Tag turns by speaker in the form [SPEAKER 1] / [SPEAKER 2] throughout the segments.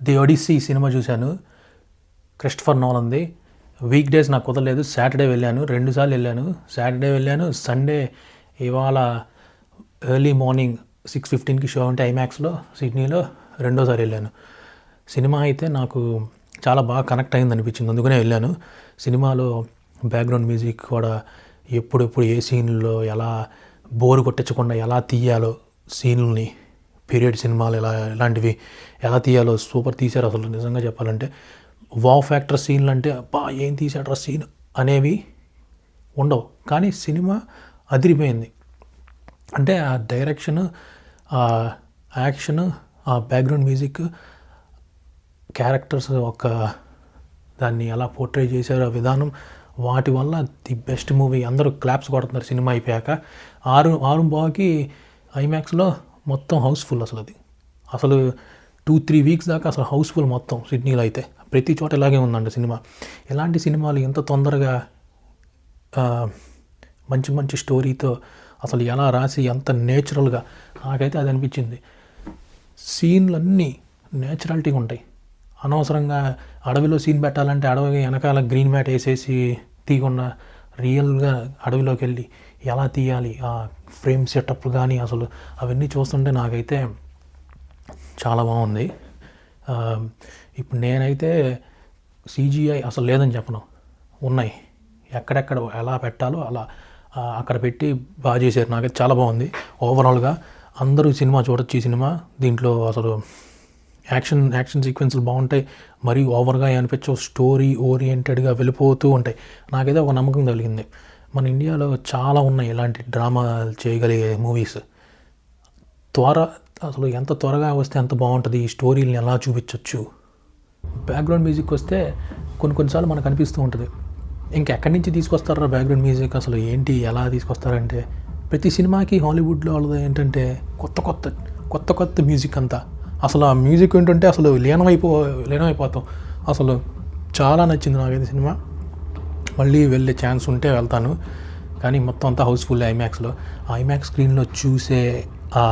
[SPEAKER 1] The Odissi cinema చూశాను, Christopher నోలన్ది. Week days నాకు కుదరలేదు, సాటర్డే వెళ్ళాను, 2 సార్లు వెళ్ళాను. సాటర్డే వెళ్ళాను, సండే ఇవాళ ఎర్లీ మార్నింగ్ 6:15కి షో ఉంటే ఐమాక్స్లో సిడ్నీలో రెండోసారి వెళ్ళాను. సినిమా అయితే నాకు చాలా బాగా కనెక్ట్ అయింది అనిపించింది, అందుకనే వెళ్ళాను. సినిమాలో బ్యాక్గ్రౌండ్ మ్యూజిక్ కూడా ఎప్పుడెప్పుడు ఏ సీన్లో ఎలా బోరు కొట్టించకుండా ఎలా తీయాలో సీన్లని, పీరియడ్ సినిమాలు ఇలాంటివి ఎలా తీయాలో సూపర్ తీశారు. అసలు నిజంగా చెప్పాలంటే వావ్ ఫ్యాక్టర్ సీన్లు అంటే అబ్బా ఏం తీసాడు సీన్ అనేవి ఉండవు, కానీ సినిమా అదిరిపోయింది. అంటే ఆ డైరెక్షన్, ఆ యాక్షన్, ఆ బ్యాక్గ్రౌండ్ మ్యూజిక్, క్యారెక్టర్స్ ఒక దాన్ని ఎలా పోర్ట్రే చేశారు ఆ విధానం, వాటి వల్ల ది బెస్ట్ మూవీ. అందరూ క్లాప్స్ కొడుతున్నారు సినిమా అయిపోయాక. 6:15కి ఐమాక్స్లో మొత్తం హౌస్ఫుల్. అసలు 2-3 వీక్స్ దాకా అసలు హౌస్ఫుల్ మొత్తం సిడ్నీలో. అయితే ప్రతి చోట ఇలాగే ఉందండి సినిమా. ఎలాంటి సినిమాలు ఎంత తొందరగా మంచి మంచి స్టోరీతో అసలు ఎలా రాసి ఎంత నేచురల్గా, నాకైతే అది అనిపించింది. సీన్లన్నీ నేచురాలిటీగా ఉంటాయి. అనవసరంగా అడవిలో సీన్ పెట్టాలంటే అడవి వెనకాల గ్రీన్ మ్యాట్ వేసేసి తీయకుండా రియల్గా అడవిలోకి వెళ్ళి ఎలా తీయాలి, ఆ ఫ్రేమ్ సెటప్ కానీ అసలు అవన్నీ చూస్తుంటే నాకైతే చాలా బాగుంది. ఇప్పుడు నేనైతే CGI అసలు లేదని చెప్పను, ఉన్నాయి. ఎక్కడెక్కడ ఎలా పెట్టాలో అలా అక్కడ పెట్టి బాగా చేశారు. నాకైతే చాలా బాగుంది. ఓవరాల్గా అందరూ సినిమా చూడొచ్చు. ఈ సినిమా దీంట్లో అసలు యాక్షన్ సీక్వెన్స్లు బాగుంటాయి, మరీ ఓవర్గా అనిపించవు, స్టోరీ ఓరియంటెడ్గా వెళ్ళిపోతూ ఉంటాయి. నాకైతే ఒక నమ్మకం కలిగింది, మన ఇండియాలో చాలా ఉన్నాయి ఇలాంటి డ్రామా చేయగలిగే మూవీస్. అసలు ఎంత త్వరగా వస్తే అంత బాగుంటుంది, ఈ స్టోరీని ఎలా చూపించవచ్చు. బ్యాక్గ్రౌండ్ మ్యూజిక్ వస్తే కొన్నిసార్లు మనకు అనిపిస్తూ ఉంటుంది, ఇంకెక్కడి నుంచి తీసుకొస్తారా బ్యాక్గ్రౌండ్ మ్యూజిక్, అసలు ఏంటి ఎలా తీసుకొస్తారంటే ప్రతి సినిమాకి హాలీవుడ్లో వాళ్ళది ఏంటంటే కొత్త మ్యూజిక్ అంతా. అసలు ఆ మ్యూజిక్ ఏంటంటే అసలు లీనమైపోతాం. అసలు చాలా నచ్చింది నాకైతే సినిమా. మళ్ళీ వెళ్ళే ఛాన్స్ ఉంటే వెళ్తాను, కానీ మొత్తం అంతా హౌస్ఫుల్. ఐమాక్స్ స్క్రీన్లో చూసే ఆ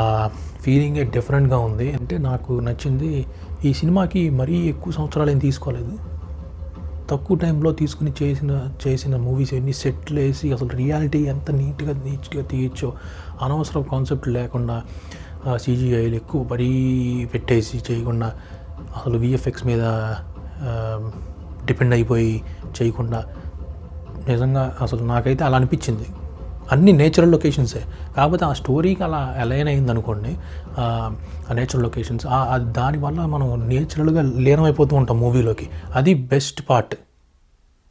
[SPEAKER 1] ఫీలింగే డిఫరెంట్గా ఉంది. అంటే నాకు నచ్చింది ఈ సినిమాకి మరీ ఎక్కువ సంవత్సరాలు ఏం తీసుకోలేదు, తక్కువ టైంలో తీసుకుని చేసిన మూవీస్ ఎన్ని సెట్లు వేసి అసలు రియాలిటీ ఎంత నీట్గా తీయచ్చో, అనవసరం కాన్సెప్ట్ లేకుండా CGIలు ఎక్కువ మరీ పెట్టేసి చేయకుండా, అసలు VFX మీద డిపెండ్ అయిపోయి చేయకుండా, నిజంగా అసలు నాకైతే అలా అనిపించింది. అన్ని నేచురల్ లొకేషన్సే, కాకపోతే ఆ స్టోరీకి అలా అలైన్ అయింది అనుకోండి, ఆ నేచురల్ లొకేషన్స్ దానివల్ల మనం నేచురల్గా లీనమైపోతూ ఉంటాం మూవీలోకి. అది బెస్ట్ పార్ట్.